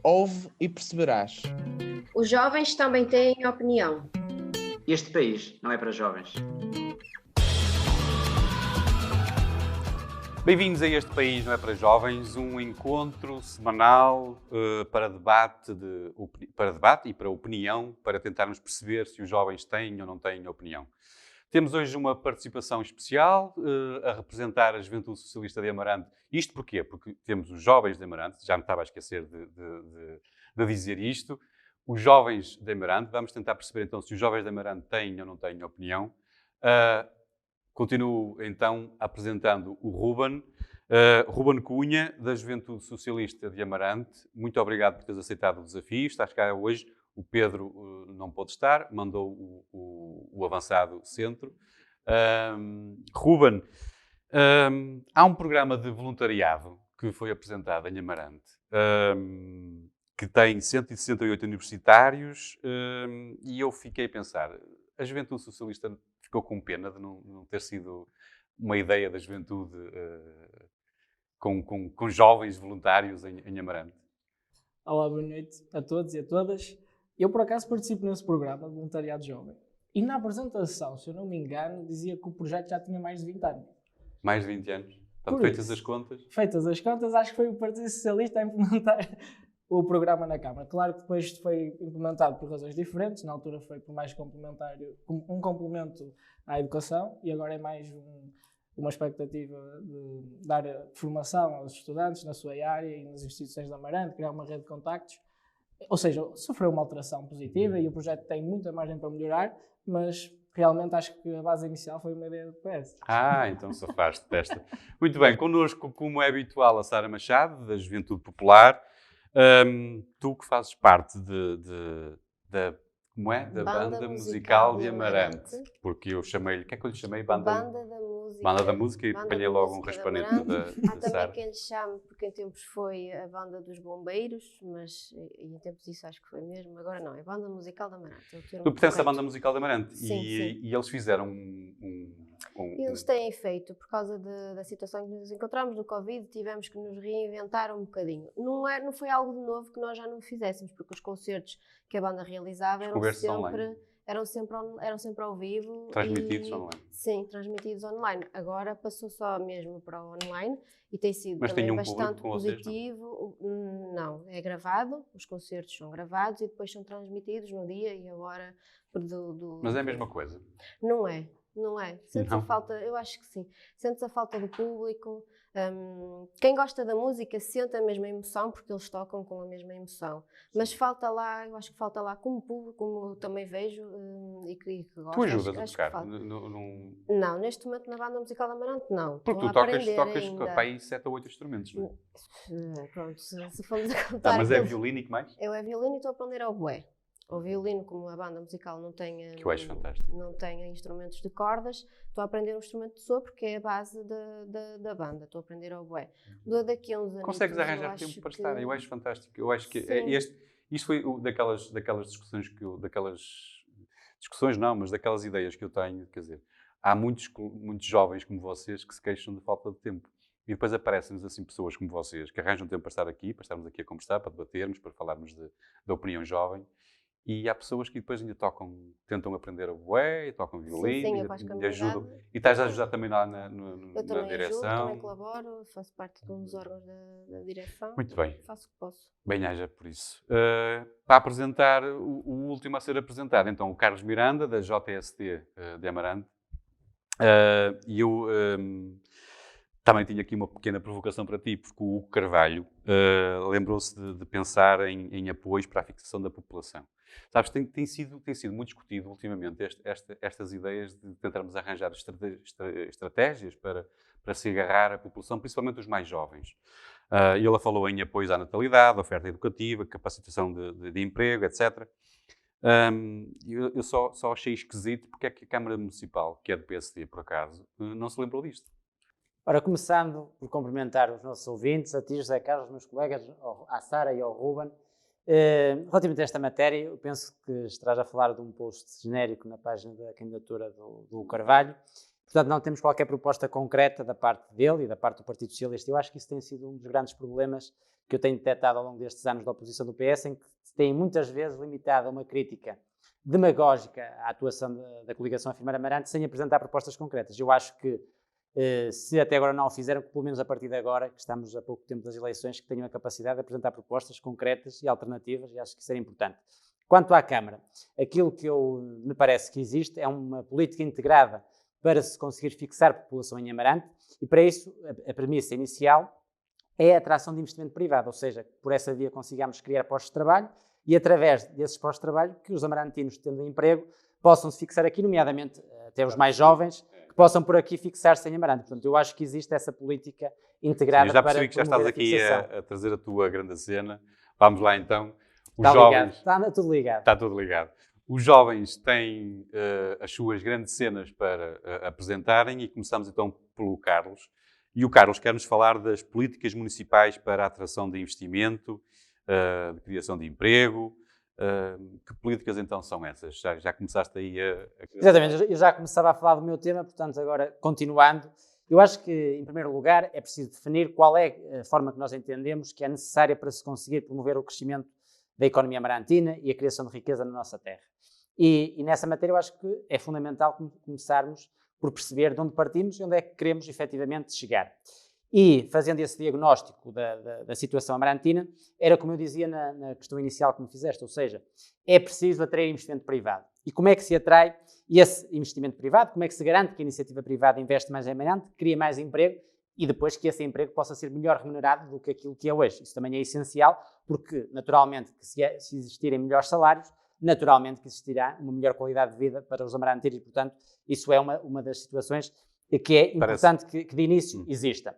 Ouve e perceberás. Os jovens também têm opinião. Este país não é para jovens. Bem-vindos a Este País Não é para Jovens, um encontro semanal para debate e para opinião, para tentarmos perceber se os jovens têm ou não têm opinião. Temos hoje uma participação especial a representar a Juventude Socialista de Amarante. Isto porquê? Porque temos os jovens de Amarante, já me estava a esquecer de dizer isto, os jovens de Amarante. Vamos tentar perceber então se os jovens de Amarante têm ou não têm opinião. Continuo então apresentando o Ruben Cunha, da Juventude Socialista de Amarante. Muito obrigado por teres aceitado o desafio. Estás cá hoje. O Pedro não pôde estar, mandou o avançado centro. Ruben, há um programa de voluntariado que foi apresentado em Amarante, que tem 168 universitários, e eu fiquei a pensar, a Juventude Socialista ficou com pena de não ter sido uma ideia da juventude com jovens voluntários em Amarante. Olá, boa noite a todos e a todas. Eu, por acaso, participo nesse programa de voluntariado jovem. E na apresentação, se eu não me engano, dizia que o projeto já tinha mais de 20 anos. Mais de 20 anos? Portanto, Por feitas isso, as contas? Feitas as contas, acho que foi o Partido Socialista a implementar o programa na Câmara. Claro que depois foi implementado por razões diferentes. Na altura foi por mais um complemento à educação, e agora é mais uma expectativa de dar formação aos estudantes na sua área e nas instituições de Amarante, criar uma rede de contactos. Ou seja, sofreu uma alteração positiva e o projeto tem muita margem para melhorar, mas realmente acho que a base inicial foi uma ideia do PS. Então safaste desta. Muito bem, connosco, como é habitual, a Sara Machado, da Juventude Popular. Tu que fazes parte da Banda Musical de Amarante. Porque eu chamei-lhe, o que é que eu lhe chamei? Banda da Música, e apanhei logo um raspanete da Há Sara. também quem lhe chame, porque em tempos foi a Banda dos Bombeiros, mas em tempos isso acho que foi mesmo, agora não, é Banda Musical de Amarante. É o termo Tu pertences à correto. Banda Musical de Amarante. Sim, sim. E eles fizeram Eles têm feito, por causa da situação que nos encontramos, do Covid, tivemos que nos reinventar um bocadinho. Não foi algo de novo que nós já não fizéssemos, porque os concertos que a banda realizava eram sempre ao vivo. Transmitidos online. Sim, transmitidos online. Agora passou só mesmo para o online e tem sido Mas também tem um bastante público com vocês, positivo. Não, é gravado, os concertos são gravados e depois são transmitidos no dia e a hora Mas é a mesma coisa? Não é. Sentes Não. a falta, eu acho que sim. Sentes a falta do público. Quem gosta da música sente a mesma emoção, porque eles tocam com a mesma emoção. Mas falta lá, eu acho que falta lá como público, como eu também vejo e que gosto. Tu ajudas a acho que tocar? falta. Não, neste momento na Banda Musical de Amarante não. Porque tu Estou a tocas aprender para aí 7 ou 8 instrumentos, não é? Pronto, se formos a contar. Mas é violino e que mais? Eu é violino e estou a aprender oboé. O violino, como a banda musical não tem, Que eu acho fantástico. não tem instrumentos de cordas, estou a aprender um instrumento de sopro, que é a base da banda. Estou a aprender oboé. Daqui a uns anos. Consegues arranjar tempo para estar? Eu acho fantástico. Eu acho que isto foi daquelas discussões mas daquelas ideias que eu tenho. Quer dizer, há muitos jovens como vocês que se queixam de falta de tempo. E depois aparecem-nos assim pessoas como vocês que arranjam tempo para estarmos aqui a conversar, para debatermos, para falarmos da opinião jovem. E há pessoas que depois ainda tentam aprender a oboé, tocam violino, e ajudam. E estás a ajudar também lá na direção. Eu também colaboro, faço parte de uns órgãos da direção. Muito bem. Faço o que posso. Bem-haja por isso. Para apresentar o último a ser apresentado, então, o Carlos Miranda, da JST de Amarante. E eu também tinha aqui uma pequena provocação para ti, porque o Hugo Carvalho lembrou-se de pensar em apoios para a fixação da população. Sabes, tem sido muito discutido ultimamente estas ideias de tentarmos arranjar estratégias para se agarrar à população, principalmente os mais jovens. Ele falou em apoios à natalidade, oferta educativa, capacitação de emprego, etc. Eu só achei esquisito porque é que a Câmara Municipal, que é do PSD, por acaso, não se lembrou disto. Ora, começando por cumprimentar os nossos ouvintes, a ti, José Carlos, meus colegas, à Sara e ao Ruben. Relativamente a esta matéria, eu penso que estarás a falar de um post genérico na página da candidatura do Carvalho. Portanto, não temos qualquer proposta concreta da parte dele e da parte do Partido Socialista. Eu acho que isso tem sido um dos grandes problemas que eu tenho detectado ao longo destes anos da oposição do PS, em que se tem muitas vezes limitado a uma crítica demagógica à atuação da coligação Afirmar Amarante sem apresentar propostas concretas. Eu acho que, se até agora não o fizeram, que pelo menos a partir de agora, que estamos a pouco tempo das eleições, que tenham a capacidade de apresentar propostas concretas e alternativas, e acho que isso era importante. Quanto à Câmara, aquilo que me parece que existe é uma política integrada para se conseguir fixar a população em Amarante, e para isso a premissa inicial é a atração de investimento privado, ou seja, por essa via consigamos criar postos de trabalho e através desses postos de trabalho que os amarantinos, tendo emprego, possam se fixar aqui, nomeadamente até os mais jovens, que possam por aqui fixar-se em Amarante. Portanto, eu acho que existe essa política integrada. Sim, eu já percebi que já estás aqui a trazer a tua grande cena. Vamos lá então. Os está jovens... ligado. Está tudo ligado. Está tudo ligado. Os jovens têm as suas grandes cenas para apresentarem e começamos então pelo Carlos. E o Carlos quer-nos falar das políticas municipais para a atração de investimento, de criação de emprego. Que políticas então são essas? Já começaste aí a... Exatamente, eu já começava a falar do meu tema, portanto agora continuando. Eu acho que, em primeiro lugar, é preciso definir qual é a forma que nós entendemos que é necessária para se conseguir promover o crescimento da economia amarantina e a criação de riqueza na nossa terra. E nessa matéria eu acho que é fundamental começarmos por perceber de onde partimos e onde é que queremos efetivamente chegar. E, fazendo esse diagnóstico da situação amarantina, era como eu dizia na questão inicial que me fizeste, ou seja, é preciso atrair investimento privado. E como é que se atrai esse investimento privado? Como é que se garante que a iniciativa privada investe mais em Amarante, cria mais emprego e depois que esse emprego possa ser melhor remunerado do que aquilo que é hoje? Isso também é essencial, porque, naturalmente, que se existirem melhores salários, naturalmente que existirá uma melhor qualidade de vida para os amarantinos e, portanto, isso é uma das situações que é importante que de início exista.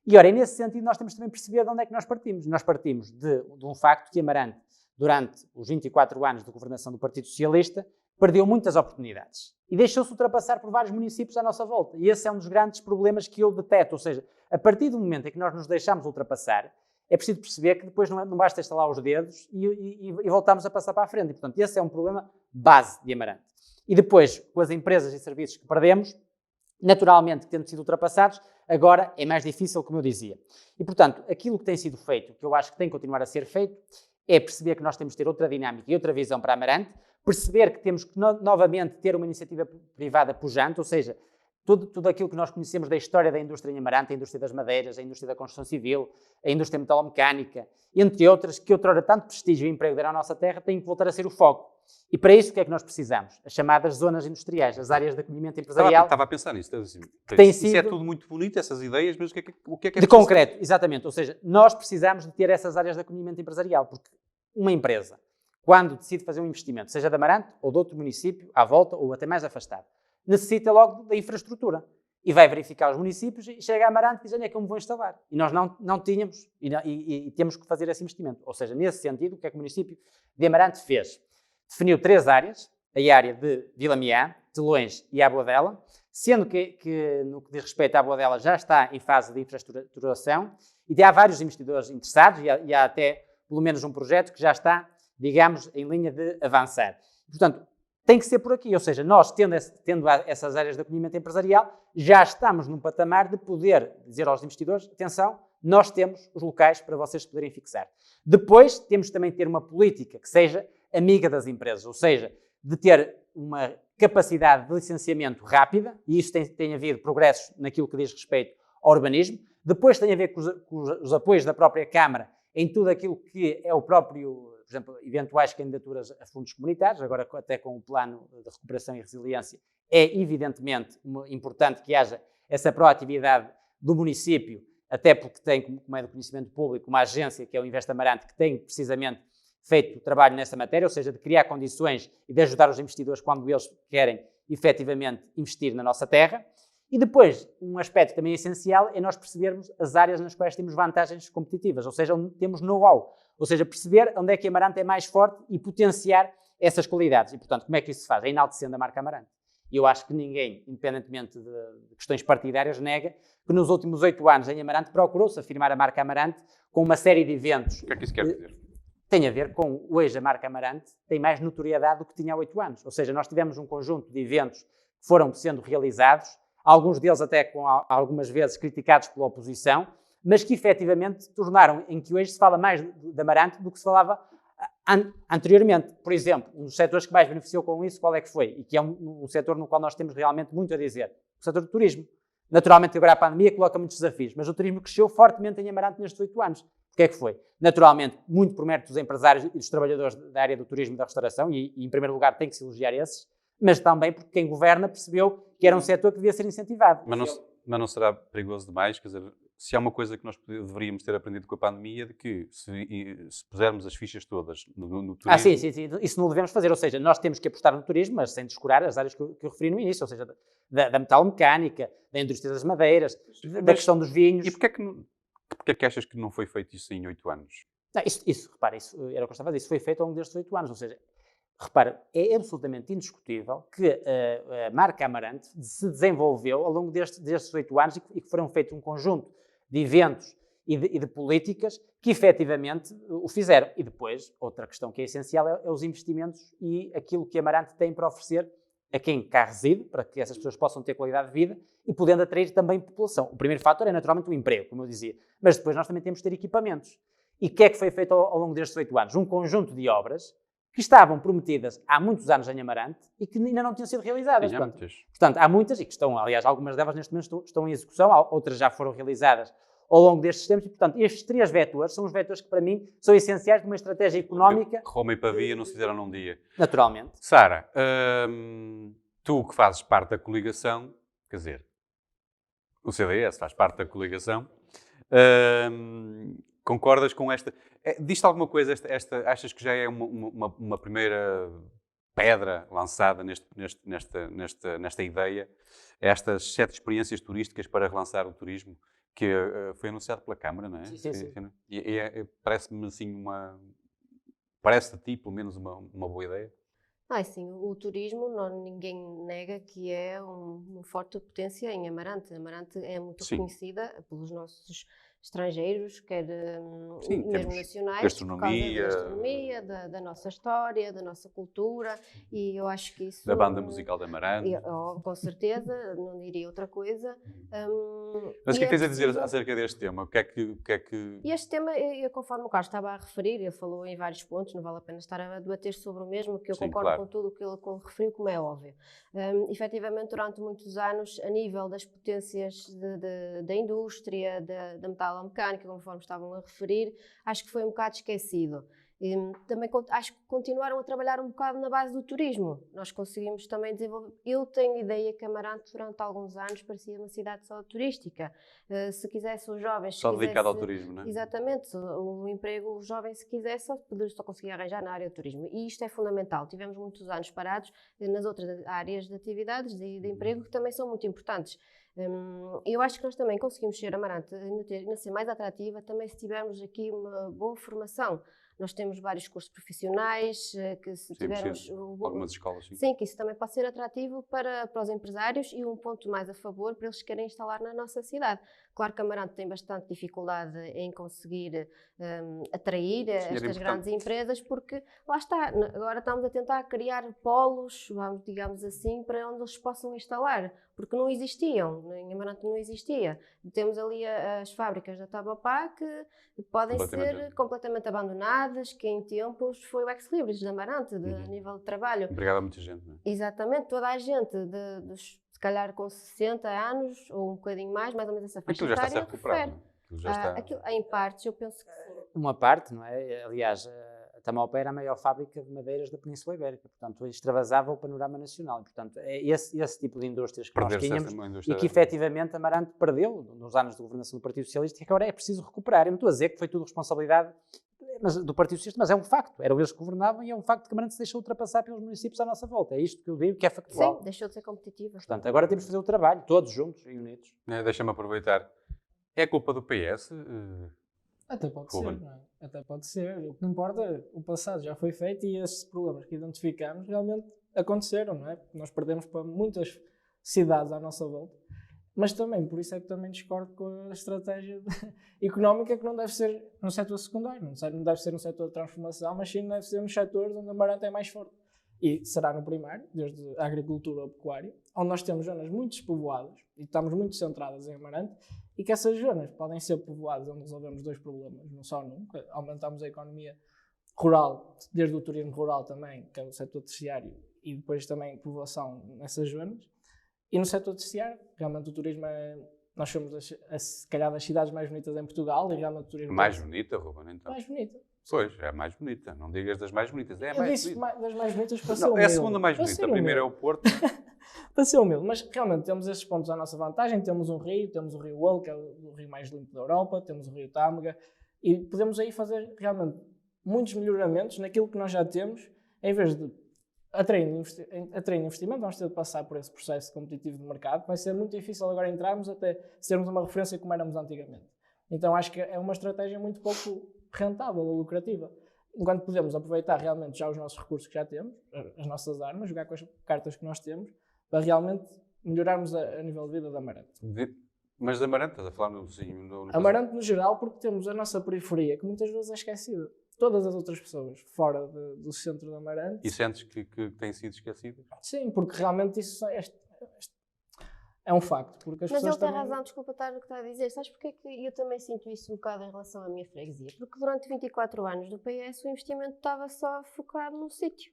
E, ora, nesse sentido, nós temos também de perceber de onde é que nós partimos. Nós partimos de um facto que Amarante, durante os 24 anos de governação do Partido Socialista, perdeu muitas oportunidades e deixou-se ultrapassar por vários municípios à nossa volta. E esse é um dos grandes problemas que eu deteto, ou seja, a partir do momento em que nós nos deixamos ultrapassar, é preciso perceber que depois não basta estalar os dedos e voltamos a passar para a frente. E, portanto, esse é um problema base de Amarante. E depois, com as empresas e serviços que perdemos, naturalmente, tendo sido ultrapassados, agora é mais difícil, como eu dizia. E, portanto, aquilo que tem sido feito, que eu acho que tem que continuar a ser feito, é perceber que nós temos de ter outra dinâmica e outra visão para Amarante, perceber que temos que novamente ter uma iniciativa privada pujante, ou seja, tudo aquilo que nós conhecemos da história da indústria em Amarante, a indústria das madeiras, a indústria da construção civil, a indústria metalomecânica, entre outras, que outrora tanto prestígio e emprego deram à nossa terra, tem que voltar a ser o foco. E para isso, o que é que nós precisamos? As chamadas zonas industriais, as áreas de acolhimento empresarial. Estava a pensar nisso. Assim, isso é tudo muito bonito, essas ideias, mas o que é de concreto, exatamente. Ou seja, nós precisamos de ter essas áreas de acolhimento empresarial, porque uma empresa, quando decide fazer um investimento, seja de Amarante ou de outro município, à volta ou até mais afastado, necessita logo da infraestrutura. E vai verificar os municípios e chega a Amarante e diz onde é que eu me vou instalar. E nós não tínhamos e temos que fazer esse investimento. Ou seja, nesse sentido, o que é que o município de Amarante fez? Definiu 3 áreas, a área de Vila Miã, Telões e Aboadela, sendo que no que diz respeito à Aboadela já está em fase de infraestruturação e há vários investidores interessados e há até pelo menos um projeto que já está, digamos, em linha de avançar. Portanto, tem que ser por aqui, ou seja, nós tendo essas áreas de acolhimento empresarial, já estamos num patamar de poder dizer aos investidores, atenção, nós temos os locais para vocês poderem fixar. Depois, temos também de ter uma política que seja amiga das empresas, ou seja, de ter uma capacidade de licenciamento rápida, e isso tem havido progressos naquilo que diz respeito ao urbanismo. Depois tem a ver com os apoios da própria Câmara em tudo aquilo que é o próprio, por exemplo, eventuais candidaturas a fundos comunitários, agora até com o plano de recuperação e resiliência, é evidentemente importante que haja essa proatividade do município, até porque tem, como é do conhecimento público, uma agência que é o Invest Amarante, que tem precisamente feito trabalho nessa matéria, ou seja, de criar condições e de ajudar os investidores quando eles querem efetivamente investir na nossa terra. E depois, um aspecto também essencial é nós percebermos as áreas nas quais temos vantagens competitivas, ou seja, onde temos know-how, ou seja, perceber onde é que a Amarante é mais forte e potenciar essas qualidades. E, portanto, como é que isso se faz? É enaltecendo a marca Amarante. E eu acho que ninguém, independentemente de questões partidárias, nega que nos últimos 8 anos em Amarante procurou-se afirmar a marca Amarante com uma série de eventos. O que é que isso quer dizer? Tem a ver com, hoje, a marca Amarante tem mais notoriedade do que tinha há 8 anos. Ou seja, nós tivemos um conjunto de eventos que foram sendo realizados alguns deles até com algumas vezes criticados pela oposição, mas que efetivamente tornaram em que hoje se fala mais de Amarante do que se falava anteriormente. Por exemplo, um dos setores que mais beneficiou com isso, qual é que foi? E que é um setor no qual nós temos realmente muito a dizer. O setor do turismo. Naturalmente, agora a pandemia coloca muitos desafios, mas o turismo cresceu fortemente em Amarante nestes 8 anos. O que é que foi? Naturalmente, muito por mérito dos empresários e dos trabalhadores da área do turismo e da restauração, e em primeiro lugar tem que se elogiar esses, mas também porque quem governa percebeu que era um setor que devia ser incentivado. Mas não será perigoso demais? Quer dizer, se há uma coisa que nós deveríamos ter aprendido com a pandemia, de que se pusermos as fichas todas no turismo... Sim. Isso não devemos fazer. Ou seja, nós temos que apostar no turismo, mas sem descurar as áreas que eu referi no início, ou seja, da metalomecânica, da indústria das madeiras, da questão dos vinhos. E porquê é que achas que não foi feito isso em 8 anos? Repara, isso era o que eu estava a dizer, isso foi feito ao longo destes 8 anos, ou seja, repara, é absolutamente indiscutível que a marca Amarante se desenvolveu ao longo destes 8 anos e que foram feitos um conjunto de eventos e de políticas que efetivamente o fizeram. E depois, outra questão que é essencial é os investimentos e aquilo que a Amarante tem para oferecer a quem cá reside, para que essas pessoas possam ter qualidade de vida e podendo atrair também população. O primeiro fator é naturalmente o emprego, como eu dizia, mas depois nós também temos de ter equipamentos. E o que é que foi feito ao longo destes 8 anos? Um conjunto de obras que estavam prometidas há muitos anos em Amarante e que ainda não tinham sido realizadas. Portanto, há muitas e que estão, aliás, algumas delas neste momento estão em execução, outras já foram realizadas ao longo destes tempos e, portanto, estes 3 vetores são os vetores que, para mim, são essenciais de uma estratégia económica. Roma e Pavia não se fizeram num dia. Naturalmente. Sara, tu que fazes parte da coligação, quer dizer, o CDS faz parte da coligação, concordas com esta... Diz-te alguma coisa, achas que já é uma primeira pedra lançada nesta ideia, estas 7 experiências turísticas para relançar o turismo, que foi anunciado pela Câmara, não é? Sim. Parece-me assim parece a ti, pelo menos, uma boa ideia. Sim, o turismo, ninguém nega que é uma forte potência em Amarante. Amarante é muito reconhecida pelos nossos estrangeiros, quer mesmo nacionais, por causa da gastronomia, da nossa história, da nossa cultura, e eu acho que isso... Da banda musical de Amarante. Com certeza, não diria outra coisa. Mas o que é que tens a dizer acerca deste tema? O que é que... Este tema, conforme o Carlos estava a referir, ele falou em vários pontos, não vale a pena estar a debater sobre o mesmo, que eu concordo com tudo o que ele referiu, como é óbvio. Efetivamente, durante muitos anos, a nível das potências da indústria, da metalomecânica, conforme estavam a referir, acho que foi um bocado esquecido. Também acho que continuaram a trabalhar um bocado na base do turismo. Nós conseguimos também desenvolver... Eu tenho ideia que Amarante, durante alguns anos, parecia uma cidade só turística. Se quisesse os jovens... Só dedicado ao turismo, não é? Exatamente. O emprego, os jovens, se quisesse, só conseguia arranjar na área do turismo. E isto é fundamental. Tivemos muitos anos parados nas outras áreas de atividades e de emprego que também são muito importantes. Eu acho que nós também conseguimos ser Amarante, ainda ser mais atrativa, também se tivermos aqui uma boa formação. Nós temos vários cursos profissionais, que se tivermos... algumas escolas, sim. Sim, que isso também pode ser atrativo para os empresários e um ponto mais a favor para eles querem instalar na nossa cidade. Claro que Amarante tem bastante dificuldade em conseguir atrair estas grandes empresas, porque lá está, agora estamos a tentar criar polos, digamos assim, para onde eles possam instalar, porque não existiam, em Amarante não existia. Temos ali as fábricas da Tabapá que podem ser completamente abandonadas, que em tempos foi o Ex Libris de Amarante, a nível de trabalho. Obrigado a muita gente, não é? Exatamente, toda a gente, se calhar com 60 anos, ou um bocadinho mais ou menos essa faixa etária. Aquilo já está a recuperar, não é? Em partes, eu penso que sim. Uma parte, não é? Aliás, a Tamalpé era a maior fábrica de madeiras da Península Ibérica, portanto, extravasava o panorama nacional. Portanto, é esse tipo de indústrias que nós tínhamos e que efetivamente Amarante perdeu nos anos de governação do Partido Socialista e que agora é preciso recuperar. Eu não estou a dizer que foi tudo responsabilidade do Partido Socialista, mas é um facto. Eram eles que governavam e é um facto que Amarante se deixou ultrapassar pelos municípios à nossa volta. É isto que eu digo, que é factual. Sim, deixou de ser competitiva. Portanto, agora temos de fazer o trabalho, todos juntos e unidos. Deixa-me aproveitar. É culpa do PS? Até pode ser, não é? Até pode ser. O que não importa, o passado já foi feito e esses problemas que identificamos realmente aconteceram, não é? Porque nós perdemos para muitas cidades à nossa volta. Mas também, por isso é que também discordo com a estratégia económica, que não deve ser no setor secundário, não deve ser no setor de transformação, mas sim deve ser nos setores onde a Amarante é mais forte. E será no primário, desde a agricultura ao pecuário, onde nós temos zonas muito despovoadas e estamos muito centradas em Amarante, e que essas zonas podem ser povoadas onde resolvemos 2 problemas, não só num, que aumentamos a economia rural, desde o turismo rural também, que é o setor terciário, e depois também povoação nessas zonas. E no setor terciário, realmente o turismo nós somos, se calhar, das cidades mais bonitas em Portugal, e realmente o turismo... Mais bonita, Ruben, então. Mais bonita. Pois, é a mais bonita. Não digas das mais bonitas, é a Eu mais disse bonita. das mais bonitas para ser Não, é a humilde. segunda mais Para bonita. ser A primeira é humilde. o Porto. Para ser humilde, mas realmente temos esses pontos à nossa vantagem. Temos o Rio Uele, que é o rio mais limpo da Europa, temos o rio Tâmega, e podemos aí fazer realmente muitos melhoramentos naquilo que nós já temos, em vez de atrair investimento, vamos ter de passar por esse processo competitivo de mercado. Vai ser muito difícil agora entrarmos até sermos uma referência como éramos antigamente. Então acho que é uma estratégia muito pouco rentável ou lucrativa. Enquanto podemos aproveitar realmente já os nossos recursos que já temos, as nossas armas, jogar com as cartas que nós temos, para realmente melhorarmos a nível de vida da Amarante. Mas de Amarante, estás a falar no... Amarante no geral, porque temos a nossa periferia, que muitas vezes é esquecida. Todas as outras pessoas fora do centro de Amarante... E sentes que tem sido esquecido? Sim, porque realmente isso é um facto. Porque as Mas pessoas ele tem também... razão, desculpa estar o que está a dizer. Sabes porque é que eu também sinto isso um bocado em relação à minha freguesia? Porque durante 24 anos do PS o investimento estava só focado num sítio.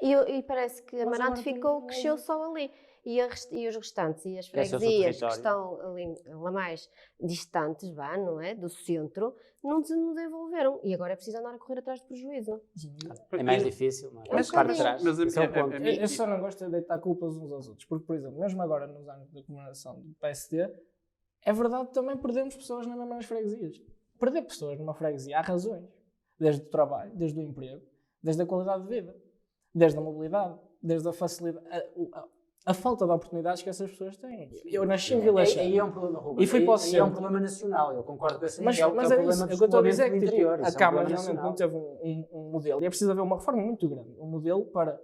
E parece que Amarante cresceu só ali. E os restantes, e as Esse é o seu freguesias que território. estão ali lá mais distantes, não é? Do centro, não desenvolveram. E agora é preciso andar a correr atrás de prejuízo. É mais difícil, não é? Mas Parte de sim. trás. Mas Esse é o ponto. Eu só não gosto de deitar culpas uns aos outros, porque, por exemplo, mesmo agora nos anos da comemoração do PSD, é verdade que também perdemos pessoas nas mesmas freguesias. Perder pessoas numa freguesia há razões, desde o trabalho, desde o emprego, desde a qualidade de vida, desde a mobilidade, desde a facilidade, a falta de oportunidades que essas pessoas têm. Eu nasci em Vila Chã. Aí é um problema, Ruben. E fui para o Aí é um centro. problema nacional, eu concordo com esse Mas nível, é problema isso, do o que eu estou a dizer é desenvolvimento que do interior, a isso é um Câmara problema realmente não nacional. teve um modelo, e é preciso haver uma reforma muito grande, um modelo para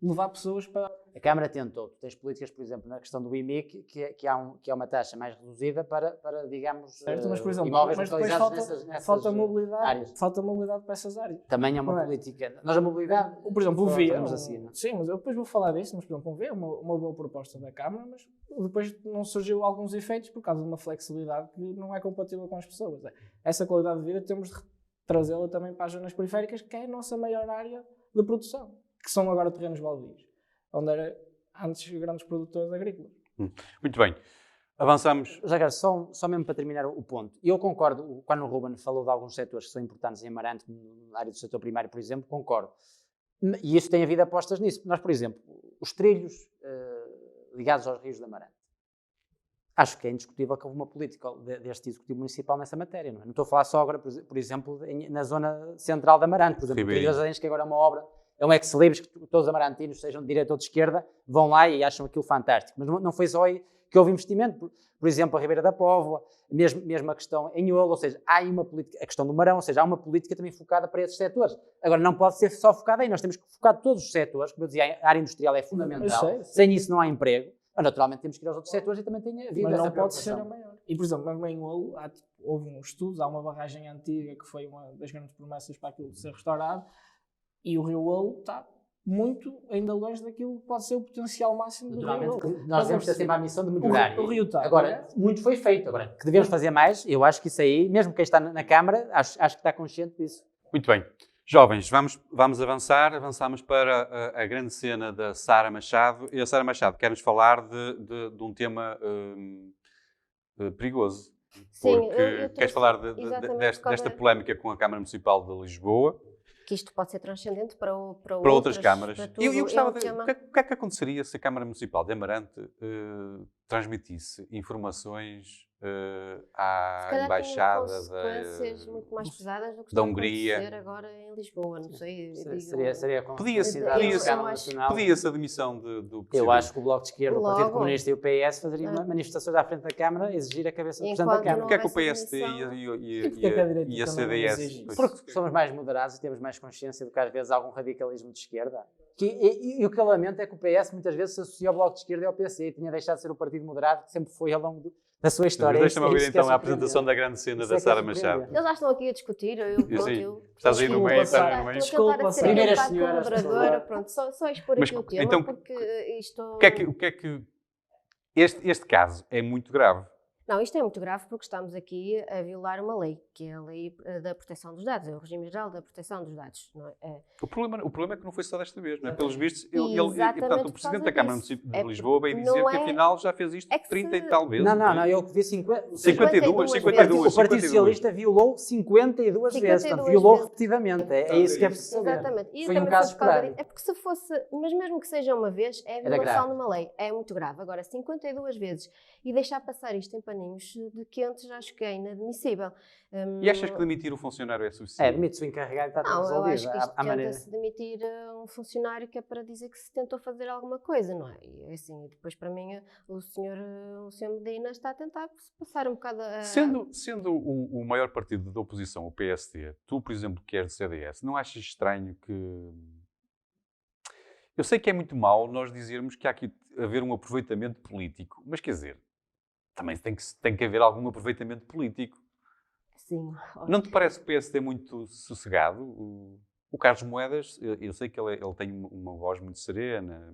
levar pessoas para... A Câmara tentou. Tu tens políticas, por exemplo, na questão do IMIC, que há uma taxa mais reduzida para digamos, Certo, mas, por exemplo, imóveis mas depois localizados nessas falta mobilidade, áreas. falta mobilidade para essas áreas. Também é uma Não é? política. Nós a mobilidade, Por exemplo, o VIA, falamos assim, não é? sim, mas eu depois vou falar disso, mas por exemplo, o VIA é uma boa proposta da Câmara, mas depois não surgiu alguns efeitos por causa de uma flexibilidade que não é compatível com as pessoas. Essa qualidade de vida temos de trazê-la também para as zonas periféricas, que é a nossa maior área de produção, que são agora terrenos baldios, onde era antes grandes produtores agrícolas. Muito bem. Avançamos. Já agora, só mesmo para terminar o ponto. Eu concordo, quando o Ruben falou de alguns setores que são importantes em Amarante, na área do setor primário, por exemplo, concordo. E isso tem havido apostas nisso. Nós, por exemplo, os trilhos ligados aos rios de Amarante. Acho que é indiscutível que houve uma política deste Executivo Municipal nessa matéria. Não estou a falar só agora, por exemplo, na zona central de Amarante. Por exemplo, o Trilho das Areias, que agora é uma obra, é um ex-libris, que todos os amarantinos, sejam de direita ou de esquerda, vão lá e acham aquilo fantástico. Mas não foi só aí que houve investimento. Por exemplo, a Ribeira da Póvoa, mesmo a questão em Olo, ou seja, há aí uma política, a questão do Marão, ou seja, há uma política também focada para esses setores. Agora, não pode ser só focada aí, nós temos que focar todos os setores, como eu dizia, a área industrial é fundamental, sem isso não há emprego, mas naturalmente temos que ir aos outros setores e também tem havido Mas essa não pode ser preocupação. a maior. E, por exemplo, mesmo em Olo, houve uns estudos, há uma barragem antiga que foi uma das grandes promessas para aquilo ser restaurado, e o rio Olo está muito ainda longe daquilo que pode ser o potencial máximo do rio Naturalmente, Olo. nós devemos ter sempre a missão de melhorar. O rio está. Agora, muito foi feito. Agora, que devemos fazer mais, eu acho que isso aí, mesmo quem está na Câmara, acho que está consciente disso. Muito bem. Jovens, vamos avançar. Avançamos para a grande cena da Sara Machado. E a Sara Machado quer-nos falar de um tema perigoso. Sim, porque eu queres falar exatamente desta polémica com a Câmara Municipal de Lisboa, que isto pode ser transcendente para outras câmaras. para tudo. Eu gostava É um de... tema- O que é que aconteceria se a Câmara Municipal de Amarante transmitisse informações à Se calhar Embaixada tinha consequências muito mais pesadas do que da estão a Hungria? acontecer agora em Lisboa, não sei. eu digo- Seria com Podia-se- a podia-se- Câmara acho- Nacional. Pedia-se a demissão do Eu Presidente. acho que o Bloco de Esquerda, o Partido Logo. Comunista e o PS fazeriam Ah. manifestações à frente da Câmara a exigir a cabeça do Presidente da Enquanto Câmara. Porque é que o houvesse PSD admissão. E porque é que a direita e a também não CDS... exige isso? Porque somos mais moderados e temos mais consciência do que às vezes há algum radicalismo de esquerda. E o que eu lamento é que o PS muitas vezes se associa ao Bloco de Esquerda e ao PC e tinha deixado de ser o partido moderado que sempre foi ao longo da sua história. Mas deixa-me É ouvir isso que é então a apresentação surpreendente. da grande cena Isso da é que é Sara Machado. surpreendente. Eles já estão aqui a discutir, Estás aí no meio, Desculpa, está no meio. Estou a tentar ser Primeiras um bocado senhoras, por moderadora, favor. pronto, só expor Mas, aqui o tema, então, porque isto... O que é que este caso é muito grave? Não, isto é muito grave porque estamos aqui a violar uma lei, que é a lei da proteção dos dados, é o regime geral da proteção dos dados. Não é? O problema é que não foi só desta vez, não é? Pelos vistos, Exatamente portanto, o por Presidente causa da Câmara disso. Municipal É de Lisboa veio porque dizer não que é- afinal já fez isto é que 30 e se- tal vezes. Não, eu que vi 50. 52, 52 O Partido Socialista violou 52 vezes, portanto, 52 violou vezes. repetidamente. É isso que é preciso saber. Exatamente. E Foi também um caso por causa esporádico. disso. É porque se fosse, mas mesmo que seja uma vez, é a Era violação grave. de uma lei. É muito grave. Agora, 52 vezes e deixar passar isto em paninhos de quentes, acho que é inadmissível. E achas que demitir o funcionário é suficiente? Demite-se o encarregado e está tudo Não, eu resolvido. acho que isto à maneira. tenta-se demitir um funcionário que é para dizer que se tentou fazer alguma coisa, não é? E assim, depois para mim o senhor Medina está a tentar passar um bocado a... Sendo o maior partido da oposição, o PSD, tu, por exemplo, que és do CDS, não achas estranho que... Eu sei que é muito mau nós dizermos que há aqui haver um aproveitamento político, mas quer dizer, também tem que haver algum aproveitamento político. Sim. Não te parece que o PSD é muito sossegado? O Carlos Moedas, eu sei que ele tem uma voz muito serena,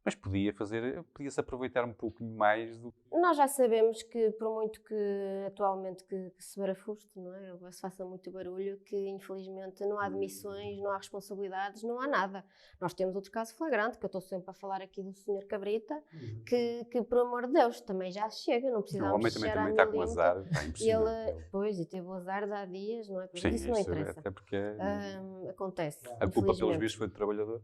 mas podia-se aproveitar um pouquinho mais do... Nós já sabemos que, por muito que atualmente que se barafuste, não é? Ou se faça muito barulho, que infelizmente não há demissões, não há responsabilidades, não há nada. Nós temos outro caso flagrante, que eu estou sempre a falar aqui do Sr. Cabrita, que por amor de Deus, também já chega, não O precisamos homem também chegar à está com miúda. azar, está E impressionante. pois, e teve o azar de há dias, não é? Mas Sim, isso não interessa. até porque Acontece, a culpa pelos infelizmente. vistos foi do trabalhador.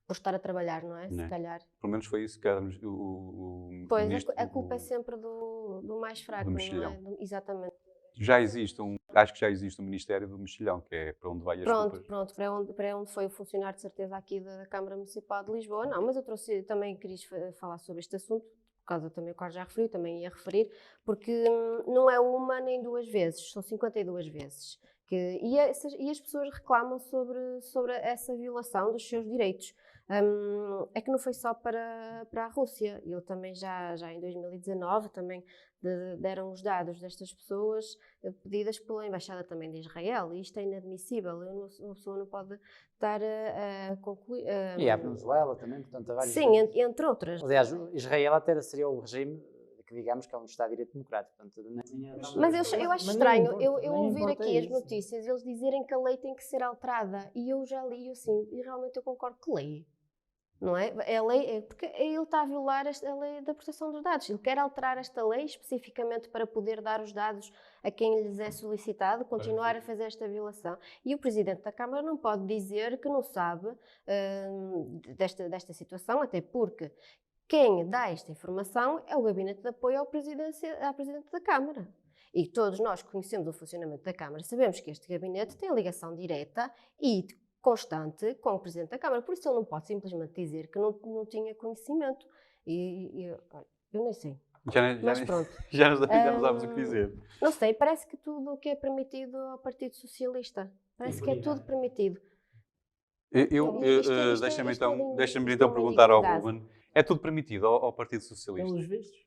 Por estar a trabalhar, não é? Não é? Se calhar. Pelo menos foi isso que o Pois, ministro... a culpa é sempre do mais fraco, não mexilhão. é? Exatamente. Acho que já existe um Ministério do Mexilhão, que é para onde vai as culpas. Pronto, para onde foi o funcionário de certeza aqui da Câmara Municipal de Lisboa. Não, mas eu também queria falar sobre este assunto, por causa também o Carlos já referiu, também ia referir, porque não é uma nem duas vezes, são 52 vezes. E as pessoas reclamam sobre essa violação dos seus direitos. É que não foi só para a Rússia, ele também já em 2019 também deram os dados destas pessoas pedidas pela Embaixada também de Israel, e isto é inadmissível, uma pessoa não pode estar a concluir... E a Venezuela também, portanto, há vários... Sim, entre outras. Aliás, Israel até seria o regime que digamos que é um Estado de Direito Democrático. Portanto, Mas eu acho Mas estranho, nem eu importa ouvir aqui as isso. notícias, eles dizerem que a lei tem que ser alterada, e eu já li assim, e realmente eu concordo que lei. Não é? Porque ele está a violar a lei da proteção dos dados. Ele quer alterar esta lei especificamente para poder dar os dados a quem lhes é solicitado, continuar a fazer esta violação. E o Presidente da Câmara não pode dizer que não sabe desta situação, até porque quem dá esta informação é o Gabinete de Apoio à Presidente da Câmara. E todos nós que conhecemos o funcionamento da Câmara sabemos que este gabinete tem ligação direta e constante com o Presidente da Câmara, por isso ele não pode simplesmente dizer que não tinha conhecimento. Eu nem sei. Mas pronto. Já não sabes o que dizer. Não sei, parece que tudo o que é permitido ao Partido Socialista, parece que é tudo permitido. Deixa-me então perguntar ao Ruben. É tudo permitido ao Partido Socialista? Pelos vistos.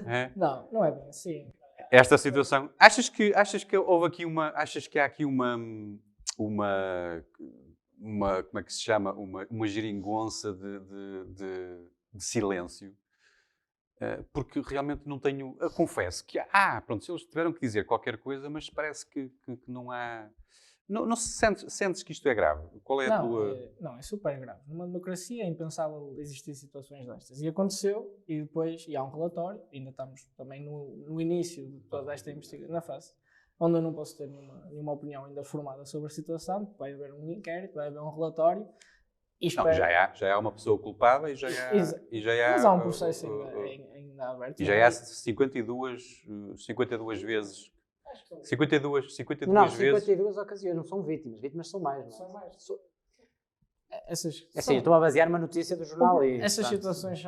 É? Não é bem assim. Esta situação... Achas que houve aqui achas que há aqui uma como é que se chama? Uma geringonça de silêncio? Porque realmente não tenho... Eu confesso que pronto, se eles tiveram que dizer qualquer coisa, mas parece que não há... Não sentes que isto é grave? Qual é a tua... Não, é super grave. Numa democracia é impensável existir situações destas. E aconteceu, e depois há um relatório, ainda estamos também no início de toda esta investigação, na fase, onde eu não posso ter nenhuma opinião ainda formada sobre a situação. Vai haver um inquérito, vai haver um relatório. Não, já há uma pessoa culpada e já há... Mas há um processo ainda aberto. E já há 52 vezes... 52 não, vezes... 52 ocasiões, não são vítimas. Vítimas são mais, não é? São mais. Estou a basear uma notícia do jornal e... Essas situações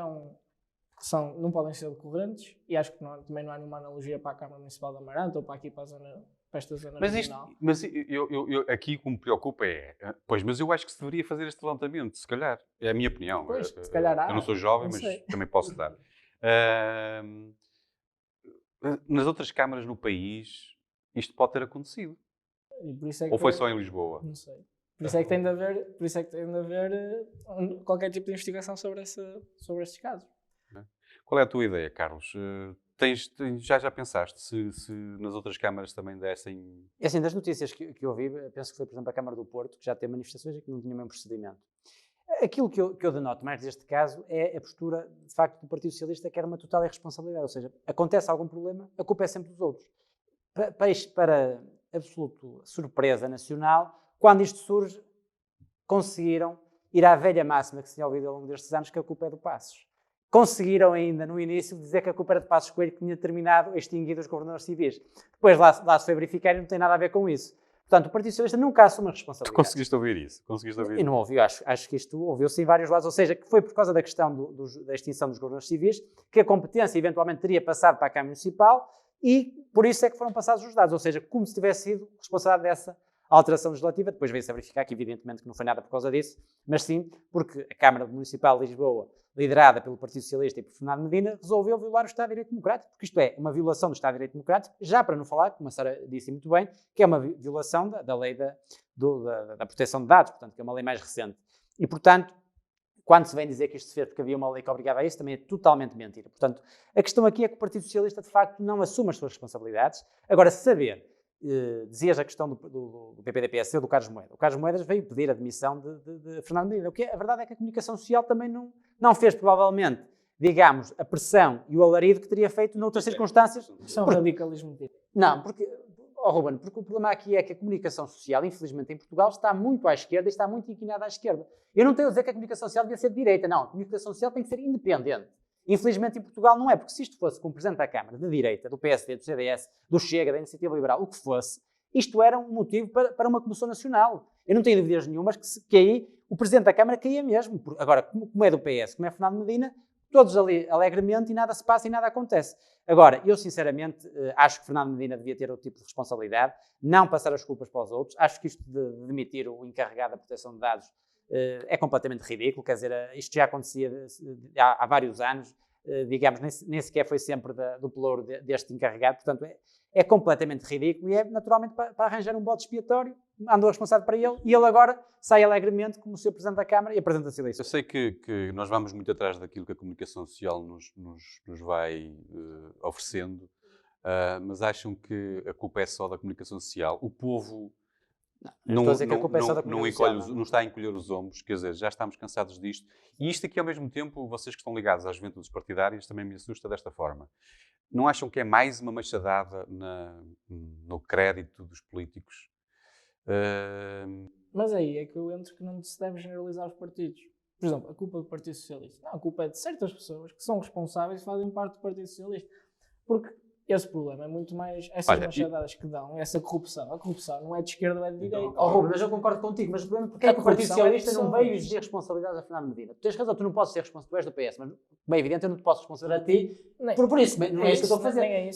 não podem ser decorrentes, e acho que também não há nenhuma analogia para a Câmara Municipal de Amarante ou para esta zona regional. Mas eu aqui o que me preocupa mas eu acho que se deveria fazer este levantamento, se calhar. É a minha opinião. Pois, se calhar há. Eu não sou jovem, mas também posso dar. nas outras câmaras no país isto pode ter acontecido. E por isso é que Ou foi só em Lisboa? Não sei. Por isso é que tem de haver qualquer tipo de investigação sobre estes casos. Qual é a tua ideia, Carlos? Já pensaste se nas outras câmaras também dessem... É assim, das notícias que eu vi, penso que foi, por exemplo, a Câmara do Porto, que já teve manifestações e que não tinha o mesmo procedimento. Aquilo que eu denoto mais deste caso é a postura, de facto, do Partido Socialista, que era uma total irresponsabilidade. Ou seja, acontece algum problema, a culpa é sempre dos outros. Para absoluta surpresa nacional, quando isto surge, conseguiram ir à velha máxima que se tinha ouvido ao longo destes anos, que a culpa é do Passos. Conseguiram ainda, no início, dizer que a culpa era de Passos Coelho, que tinha terminado extinguido os governadores civis. Depois lá se foi verificar e não tem nada a ver com isso. Portanto, o Partido Socialista nunca assume a responsabilidade. Tu conseguiste ouvir isso? E não ouviu, acho que isto ouviu-se em vários lados, ou seja, que foi por causa da questão da extinção dos governadores civis, que a competência eventualmente teria passado para a Câmara Municipal e por isso é que foram passados os dados, ou seja, como se tivesse sido responsável dessa alteração legislativa. Depois veio-se a verificar que evidentemente que não foi nada por causa disso, mas sim porque a Câmara Municipal de Lisboa, liderada pelo Partido Socialista e por Fernando Medina, resolveu violar o Estado de Direito Democrático, porque isto é uma violação do Estado de Direito Democrático, já para não falar, como a Sara disse muito bem, que é uma violação da lei da proteção de dados, portanto, que é uma lei mais recente. E, portanto, quando se vem dizer que isto se fez porque havia uma lei que obrigava a isso, também é totalmente mentira. Portanto, a questão aqui é que o Partido Socialista, de facto, não assume as suas responsabilidades. Agora, saber, dizias a questão do PPD-PSD ou do Carlos Moedas. O Carlos Moedas veio pedir a demissão de Fernando Medina. A verdade é que a comunicação social também não fez, provavelmente, digamos, a pressão e o alarido que teria feito noutras circunstâncias. Isso é um radicalismo. Não, porque o problema aqui é que a comunicação social, infelizmente em Portugal, está muito à esquerda e está muito inclinada à esquerda. Eu não tenho a dizer que a comunicação social devia ser de direita, não. A comunicação social tem que ser independente. Infelizmente em Portugal não é, porque se isto fosse com o Presidente da Câmara, da direita, do PSD, do CDS, do Chega, da Iniciativa Liberal, o que fosse, isto era um motivo para uma comoção nacional. Eu não tenho dúvidas nenhumas que aí o Presidente da Câmara caía mesmo. Agora, como é do PS, como é Fernando Medina, todos ali alegremente e nada se passa e nada acontece. Agora, eu sinceramente acho que Fernando Medina devia ter outro tipo de responsabilidade, não passar as culpas para os outros. Acho que isto de demitir o encarregado da proteção de dados é completamente ridículo, quer dizer, isto já acontecia há vários anos, digamos, nem sequer foi sempre do pelouro deste encarregado, portanto é completamente ridículo e é naturalmente para arranjar um bode expiatório, andou responsável para ele e ele agora sai alegremente como Sr. Presidente da Câmara e apresenta-se a eleição. Eu sei que nós vamos muito atrás daquilo que a comunicação social nos vai oferecendo, mas acham que a culpa é só da comunicação social? O povo não está a encolher os ombros, quer dizer, já estamos cansados disto. E isto aqui, ao mesmo tempo, vocês que estão ligados às juventudes partidárias, também me assusta desta forma. Não acham que é mais uma machadada no crédito dos políticos? Mas aí é que eu entro que não se deve generalizar os partidos. Por exemplo, a culpa do Partido Socialista. Não, a culpa é de certas pessoas que são responsáveis e fazem parte do Partido Socialista. Porque esse problema é muito mais essas machadadas que dão, essa corrupção. A corrupção não é de esquerda ou é de direita. Ruben, mas eu concordo contigo, mas o problema é porque é que o Partido Socialista não veio exigir responsabilidade a Fernando Medina. Tu tens razão, tu não podes ser responsável, tu és do PS, mas bem evidente eu não te posso responsabilizar a ti, por isso, não é isso que eu estou a fazer.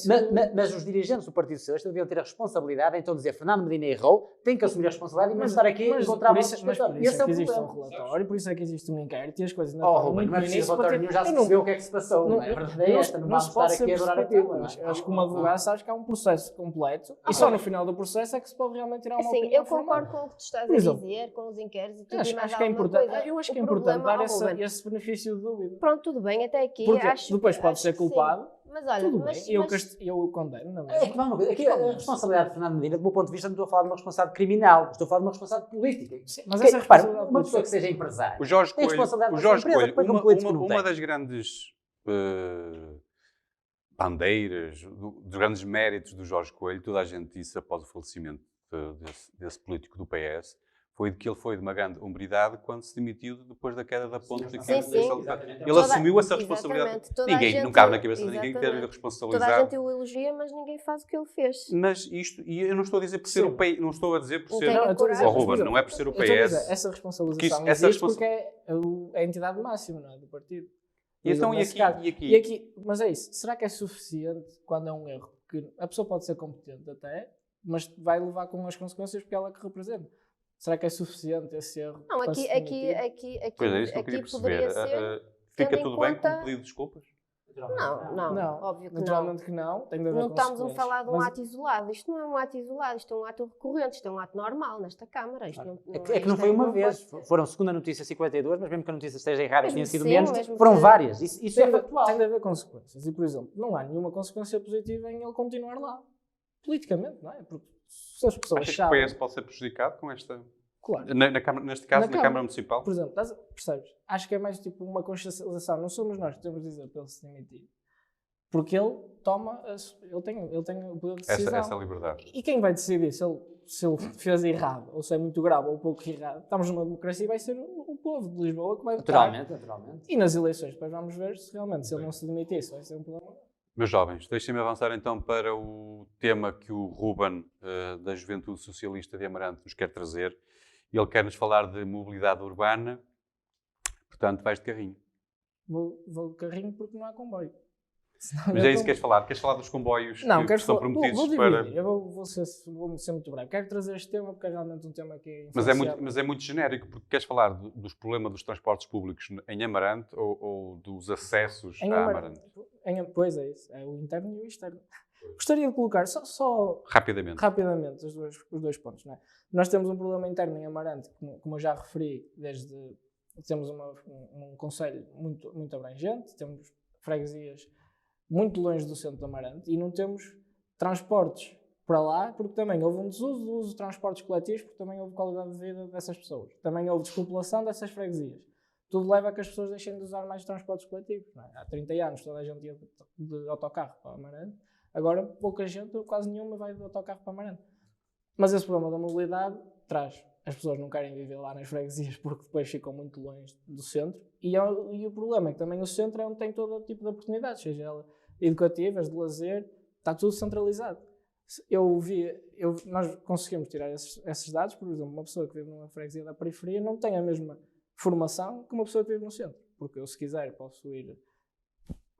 Mas os dirigentes do Partido Socialista deviam ter a responsabilidade, então dizer Fernando Medina errou, tem que assumir a responsabilidade e não estar aqui e encontrar uma explicação. Esse é o existe um relatório, por isso é que existe um inquérito e as coisas não estão muito bem nisso. Relatório nenhum já se percebeu o que é que se passou, não é? A verdade é esta, não vamos estar aqui a adorar aquilo. Acho que uma advogada sabes que há um processo completo e só no final do processo é que se pode realmente tirar uma opinião. Eu concordo com o que tu estás a dizer, com os inquéritos e tudo e mais acho que é importante. Coisa. Eu acho que é importante dar esse benefício de dúvida. Pronto, tudo bem, até aqui. Porque acho depois pode ser culpado. Mas olha, tudo bem, eu condeno, não é? Aqui a responsabilidade de Fernando Medina, do meu ponto de vista, não estou a falar de uma responsabilidade criminal, estou a falar de uma responsabilidade política. Sim, mas essa responsabilidade uma pessoa que seja empresário. O Jorge Coelho, uma das grandes bandeiras, dos grandes méritos do Jorge Coelho, toda a gente disse após o falecimento desse político do PS, foi de que ele foi de uma grande hombridade quando se demitiu depois da queda da ponte. Ele assumiu essa responsabilidade. Ninguém, não cabe na cabeça de ninguém ter responsabilizado. Toda a gente o elogia, mas ninguém faz o que ele fez. Mas isto, e eu não estou a dizer por ser o PS, não estou a dizer por ser o Ruben, não é por ser o PS. Essa responsabilização existe porque é a entidade máxima, não é, do partido. Então, e aqui? Mas é isso, será que é suficiente quando é um erro? Porque a pessoa pode ser competente até, mas vai levar com as consequências porque ela que representa. Será que é suficiente esse erro? Não, aqui pois é, isso que eu queria perceber. Fica tudo bem com o pedido de desculpas? Não, óbvio que não. Naturalmente que não. Tem de haver Não estamos a consequências. falar de um Mas- ato isolado. Isto não é um ato isolado, isto é um ato recorrente, isto é um ato normal nesta Câmara. Isto não, É que não foi uma vez, pode- foram segundo a notícia 52, mas mesmo que a notícia esteja errada e Mesmo tenha sido sim, menos, mesmo foram que- várias. Isso é Tem de factual. haver consequências. E, por exemplo, não há nenhuma consequência positiva em ele continuar lá. Politicamente, não é? Porque se as pessoas Achas que o sabem... PS pode ser prejudicado com esta... Claro. Na Câmara, neste caso, Na na Câmara. Câmara Municipal? Por exemplo, percebes? Acho que é mais tipo uma consciencialização. Não somos nós que temos de dizer para ele se demitir. Porque ele toma... Ele tem o poder de decisão. Essa liberdade. E quem vai decidir se ele fez errado, ou se é muito grave ou pouco errado? Estamos numa democracia e vai ser o povo de Lisboa que vai votar. Naturalmente. E nas eleições depois vamos ver se realmente, se ele não se demitir, isso vai ser um problema. Meus jovens, deixem-me avançar então para o tema que o Ruben, da Juventude Socialista de Amarante, nos quer trazer. Ele quer-nos falar de mobilidade urbana, portanto, vais de carrinho. Vou de carrinho porque não há comboio. Senão Mas eu é isso que tomo- queres falar? Queres falar dos comboios Não, que quero são falar. prometidos Vou para... dividir. Eu vou ser muito breve. Quero trazer este tema porque é realmente um tema que é Mas é muito genérico, porque queres falar dos problemas dos transportes públicos em Amarante ou dos acessos em a Amarante. Amarante? Pois é isso. É o interno e o externo. Gostaria de colocar só Rapidamente. rapidamente os dois pontos. Não é? Nós temos um problema interno em Amarante, como eu já referi, temos um concelho muito abrangente, temos freguesias muito longe do centro de Amarante e não temos transportes para lá, porque também houve um desuso do uso de transportes coletivos, porque também houve qualidade de vida dessas pessoas. Também houve despopulação dessas freguesias. Tudo leva a que as pessoas deixem de usar mais transportes coletivos. Não é? Há 30 anos toda a gente ia de autocarro para Amarante, agora pouca gente, quase nenhuma, vai de autocarro para Amarante. Mas esse problema da mobilidade traz. As pessoas não querem viver lá nas freguesias porque depois ficam muito longe do centro. E o problema é que também o centro é onde tem todo tipo de oportunidades, seja ela educativas, de lazer, está tudo centralizado. Nós conseguimos tirar esses dados, por exemplo, uma pessoa que vive numa freguesia da periferia não tem a mesma formação que uma pessoa que vive no centro. Porque eu, se quiser, posso ir